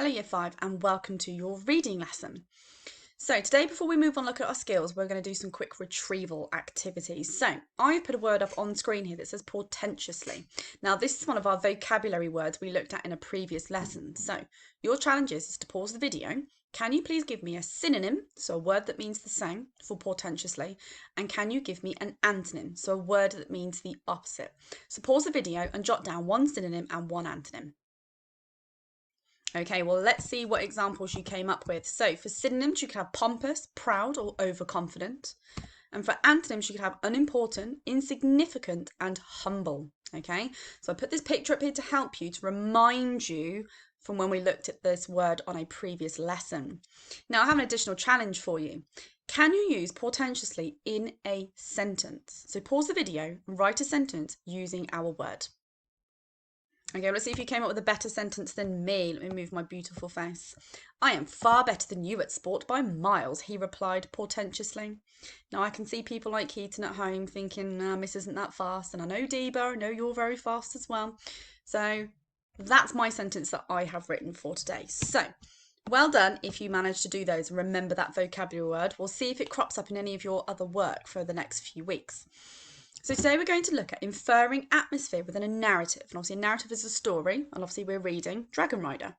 Hello Year 5 and welcome to your reading lesson. So today, before we move on look at our skills, we're going to do some quick retrieval activities. So I've put a word up on screen here that says portentously. Now this is one of our vocabulary words we looked at in a previous lesson. So your challenge is to pause the video. Can you please give me a synonym, so a word that means the same for portentously, and can you give me an antonym, so a word that means the opposite? So pause the video and jot down one synonym and one antonym. Okay, well, let's see what examples you came up with. So for synonyms, you could have pompous, proud, or overconfident. And for antonyms, you could have unimportant, insignificant, and humble. Okay, so I put this picture up here to help you, to remind you from when we looked at this word on a previous lesson. Now, I have an additional challenge for you. Can you use portentously in a sentence? So pause the video and write a sentence using our word. Okay, let's see if you came up with a better sentence than me. Let me move my beautiful face. I am far better than you at sport by miles, he replied portentously. Now I can see people like Keaton at home thinking, Miss isn't that fast. And I know Deba, I know you're very fast as well. So that's my sentence that I have written for today. So well done if you managed to do those and remember that vocabulary word. We'll see if it crops up in any of your other work for the next few weeks. So today we're going to look at inferring atmosphere within a narrative. And obviously a narrative is a story, and obviously we're reading Dragon Rider.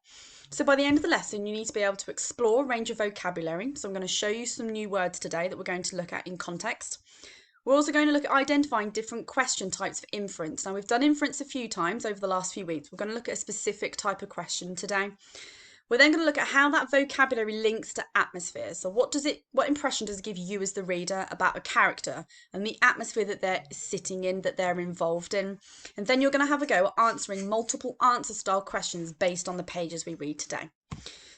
So by the end of the lesson, you need to be able to explore a range of vocabulary. So I'm going to show you some new words today that we're going to look at in context. We're also going to look at identifying different question types for inference. Now we've done inference a few times over the last few weeks. We're going to look at a specific type of question today. We're then going to look at how that vocabulary links to atmosphere. So what impression does it give you as the reader about a character and the atmosphere that they're sitting in, that they're involved in? And then you're going to have a go at answering multiple answer style questions based on the pages we read today.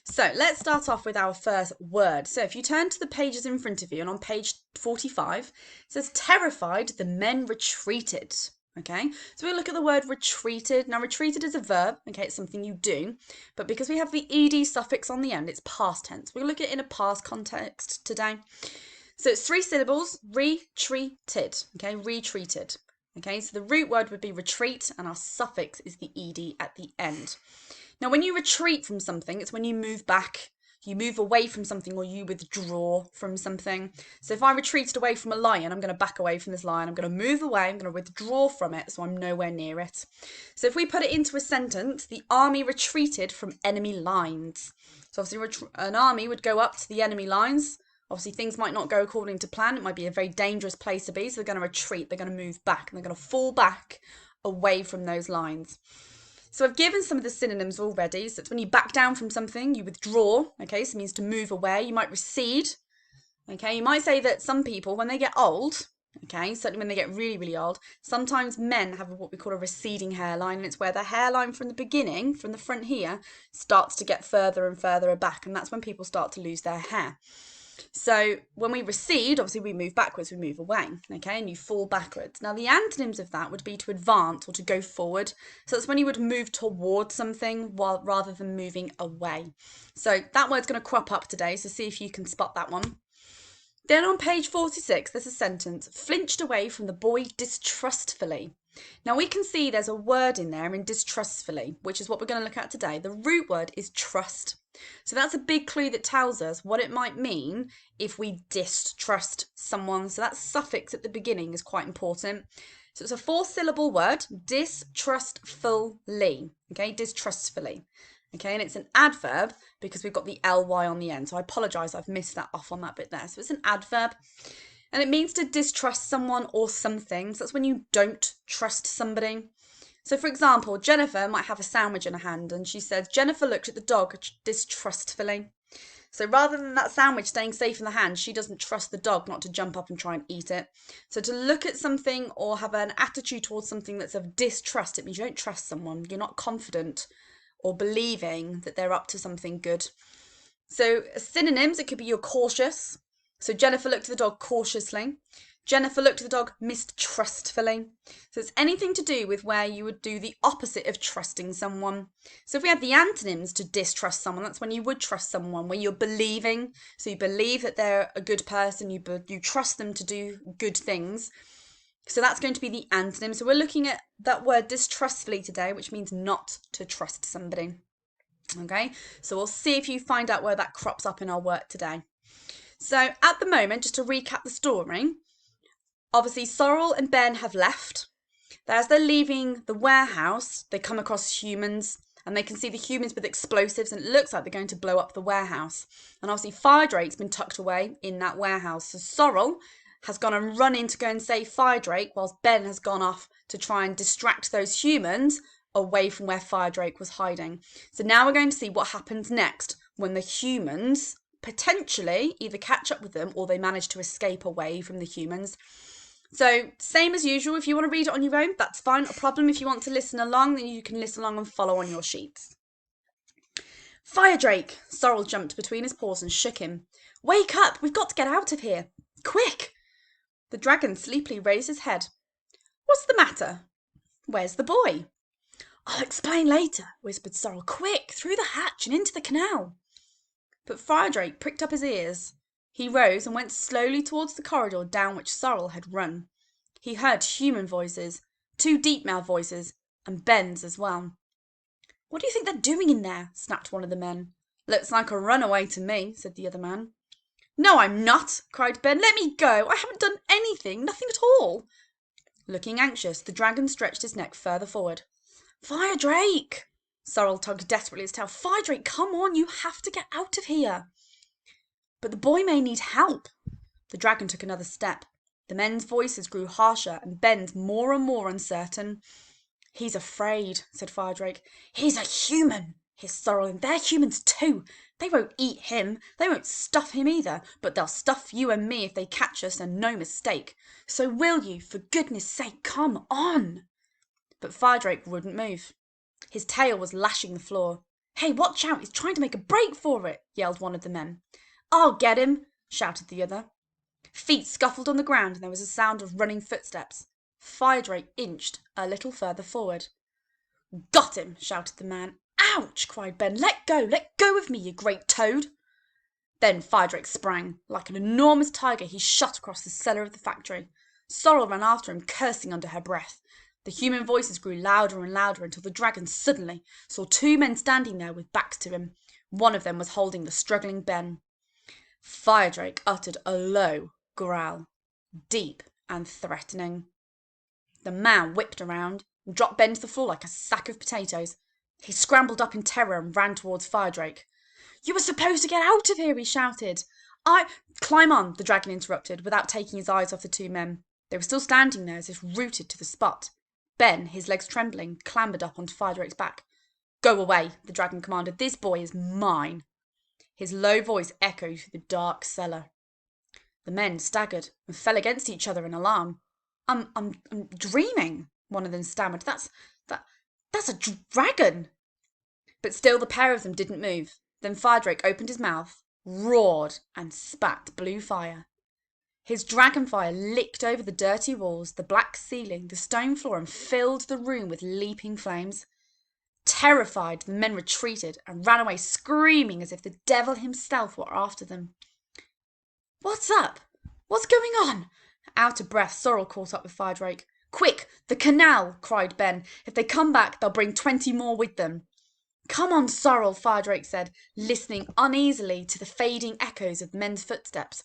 So let's start off with our first word. So if you turn to the pages in front of you, and on page 45, it says, terrified, the men retreated. Okay, so we'll look at the word retreated. Now, retreated is a verb. Okay, it's something you do. But because we have the ed suffix on the end, it's past tense. We'll look at it in a past context today. So it's 3 syllables, retreated. Okay, retreated. Okay, so the root word would be retreat, and our suffix is the ed at the end. Now, when you retreat from something, it's when you move back. You move away from something, or you withdraw from something. So if I retreated away from a lion, I'm going to back away from this lion. I'm going to move away. I'm going to withdraw from it, so I'm nowhere near it. So if we put it into a sentence, the army retreated from enemy lines. So obviously an army would go up to the enemy lines. Obviously things might not go according to plan. It might be a very dangerous place to be. So they're going to retreat. They're going to move back, and they're going to fall back away from those lines. So I've given some of the synonyms already. So it's when you back down from something, you withdraw. Okay, so it means to move away. You might recede. Okay, you might say that some people, when they get old, okay, certainly when they get really, really old, sometimes men have what we call a receding hairline, and it's where the hairline from the beginning, from the front here, starts to get further and further back, and that's when people start to lose their hair. So when we recede, obviously we move backwards, we move away, okay, and you fall backwards. Now the antonyms of that would be to advance or to go forward. So that's when you would move towards something rather than moving away. So that word's going to crop up today, so see if you can spot that one. Then on page 46, there's a sentence, flinched away from the boy distrustfully. Now we can see there's a word in there in distrustfully, which is what we're going to look at today. The root word is trust. So that's a big clue that tells us what it might mean if we distrust someone. So that suffix at the beginning is quite important. So it's a 4-syllable word, distrustfully. Okay, distrustfully. Okay, and it's an adverb because we've got the ly on the end. So I apologise, I've missed that off on that bit there. So it's an adverb. And it means to distrust someone or something. So that's when you don't trust somebody. So for example, Jennifer might have a sandwich in her hand and she says, Jennifer looked at the dog distrustfully. So rather than that sandwich staying safe in the hand, she doesn't trust the dog not to jump up and try and eat it. So to look at something or have an attitude towards something that's of distrust, it means you don't trust someone. You're not confident or believing that they're up to something good. So synonyms, it could be you're cautious. So Jennifer looked at the dog cautiously. Jennifer looked at the dog mistrustfully. So it's anything to do with where you would do the opposite of trusting someone. So if we had the antonyms to distrust someone, that's when you would trust someone, where you're believing. So you believe that they're a good person, you trust them to do good things. So that's going to be the antonym. So we're looking at that word distrustfully today, which means not to trust somebody. Okay, so we'll see if you find out where that crops up in our work today. So at the moment, just to recap the story, obviously Sorrel and Ben have left. As they're leaving the warehouse, they come across humans and they can see the humans with explosives and it looks like they're going to blow up the warehouse. And obviously Fire Drake's been tucked away in that warehouse. So Sorrel has gone and run in to go and save Fire Drake whilst Ben has gone off to try and distract those humans away from where Fire Drake was hiding. So now we're going to see what happens next when the humans potentially either catch up with them or they manage to escape away from the humans. So same as usual, if you want to read it on your own, that's fine, not a problem. If you want to listen along, then you can listen along and follow on your sheets. Fire Drake! Sorrel jumped between his paws and shook him. Wake up! We've got to get out of here! Quick! The dragon sleepily raised his head. What's the matter? Where's the boy? I'll explain later, whispered Sorrel. Quick, through the hatch and into the canal. But Fire Drake pricked up his ears. He rose and went slowly towards the corridor down which Sorrel had run. He heard human voices, 2 deep male voices, and Ben's as well. What do you think they're doing in there? Snapped one of the men. Looks like a runaway to me, said the other man. No, I'm not, cried Ben. Let me go. I haven't done anything, nothing at all. Looking anxious, the dragon stretched his neck further forward. Fire Drake! Sorrel tugged desperately at his tail. Fire Drake, come on, you have to get out of here. But the boy may need help. The dragon took another step. The men's voices grew harsher and Ben's more and more uncertain. He's afraid, said Fire Drake. He's a human, hissed Sorrel, and they're humans too. They won't eat him. They won't stuff him either, but they'll stuff you and me if they catch us, and no mistake. So will you, for goodness sake, come on? But Fire Drake wouldn't move. His tail was lashing the floor. Hey, watch out, he's trying to make a break for it, yelled one of the men. I'll get him, shouted the other. Feet scuffled on the ground and there was a sound of running footsteps. Fire Drake inched a little further forward. Got him, shouted the man. Ouch, cried Ben. Let go of me, you great toad. Then Fire Drake sprang. Like an enormous tiger, he shot across the cellar of the factory. Sorrel ran after him, cursing under her breath. The human voices grew louder and louder until the dragon suddenly saw 2 men standing there with backs to him. One of them was holding the struggling Ben. Fire Drake uttered a low growl, deep and threatening. The man whipped around and dropped Ben to the floor like a sack of potatoes. He scrambled up in terror and ran towards Fire Drake. You were supposed to get out of here, he shouted. Climb on, the dragon interrupted, without taking his eyes off the 2 men. They were still standing there as if rooted to the spot. Ben, his legs trembling, clambered up onto Fire Drake's back. Go away, the dragon commanded. This boy is mine. His low voice echoed through the dark cellar. The men staggered and fell against each other in alarm. I'm dreaming, one of them stammered. That's a dragon. But still the pair of them didn't move. Then Fire Drake opened his mouth, roared, and spat blue fire. His dragon fire licked over the dirty walls, the black ceiling, the stone floor, and filled the room with leaping flames. Terrified, the men retreated and ran away screaming as if the devil himself were after them. What's up? What's going on? Out of breath, Sorrel caught up with Fire Drake. Quick, the canal, cried Ben. If they come back, they'll bring 20 more with them. Come on, Sorrel, Fire Drake said, listening uneasily to the fading echoes of men's footsteps.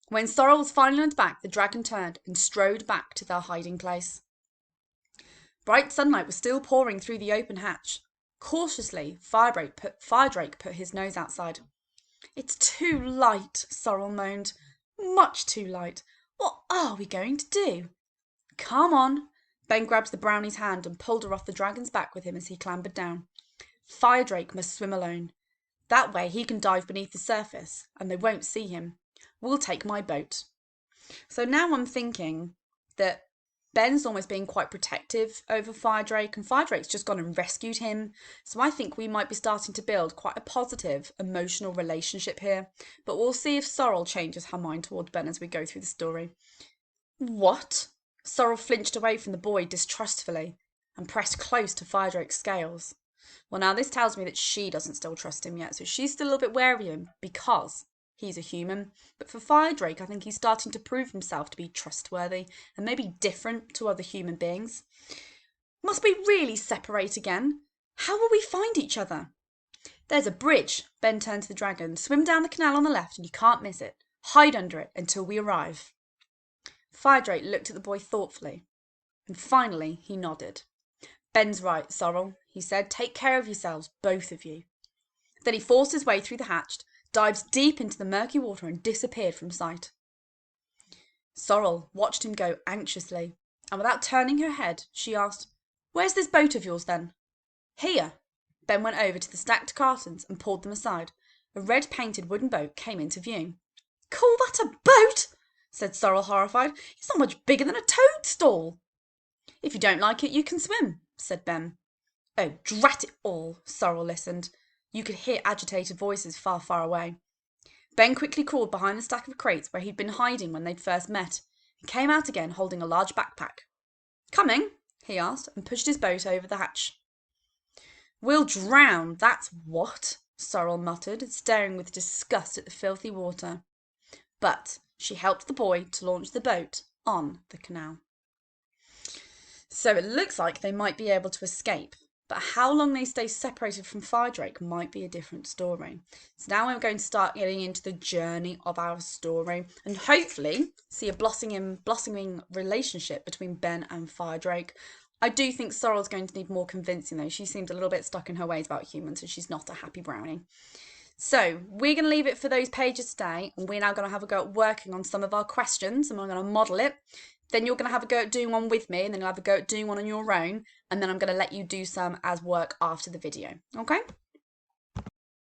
When Sorrel was finally on his back, the dragon turned and strode back to their hiding place. Bright sunlight was still pouring through the open hatch. Cautiously, Fire Drake put his nose outside. It's too light, Sorrel moaned. Much too light. What are we going to do? Come on. Ben grabbed the brownie's hand and pulled her off the dragon's back with him as he clambered down. Fire Drake must swim alone. That way he can dive beneath the surface and they won't see him. We'll take my boat. So now I'm thinking that Ben's almost being quite protective over Fire Drake and Fire Drake's just gone and rescued him. So I think we might be starting to build quite a positive emotional relationship here. But we'll see if Sorrel changes her mind toward Ben as we go through the story. What? Sorrel flinched away from the boy distrustfully and pressed close to Fire Drake's scales. Well, now this tells me that she doesn't still trust him yet. So she's still a little bit wary of him because he's a human. But for Fire Drake, I think he's starting to prove himself to be trustworthy and maybe different to other human beings. Must we really separate again? How will we find each other? There's a bridge. Ben turned to the dragon. Swim down the canal on the left and you can't miss it. Hide under it until we arrive. Firedrake looked at the boy thoughtfully, and finally he nodded. Ben's right, Sorrel, he said. Take care of yourselves, both of you. Then he forced his way through the hatch, dived deep into the murky water and disappeared from sight. Sorrel watched him go anxiously, and without turning her head, she asked, Where's this boat of yours then? Here. Ben went over to the stacked cartons and pulled them aside. A red-painted wooden boat came into view. Call that a boat? Said Sorrel, horrified. It's not much bigger than a toadstool. If you don't like it, you can swim, said Ben. Oh, drat it all, Sorrel listened. You could hear agitated voices far, far away. Ben quickly crawled behind the stack of crates where he'd been hiding when they'd first met, and came out again holding a large backpack. Coming? He asked, and pushed his boat over the hatch. We'll drown, that's what, Sorrel muttered, staring with disgust at the filthy water. But she helped the boy to launch the boat on the canal. So it looks like they might be able to escape, but how long they stay separated from Firedrake might be a different story. So now we're going to start getting into the journey of our story and hopefully see a blossoming relationship between Ben and Firedrake. I do think Sorrel's going to need more convincing though. She seems a little bit stuck in her ways about humans and she's not a happy brownie. So we're going to leave it for those pages today, and we're now going to have a go at working on some of our questions and we're going to model it. Then you're going to have a go at doing one with me, and then you'll have a go at doing one on your own, and then I'm going to let you do some as work after the video. Okay?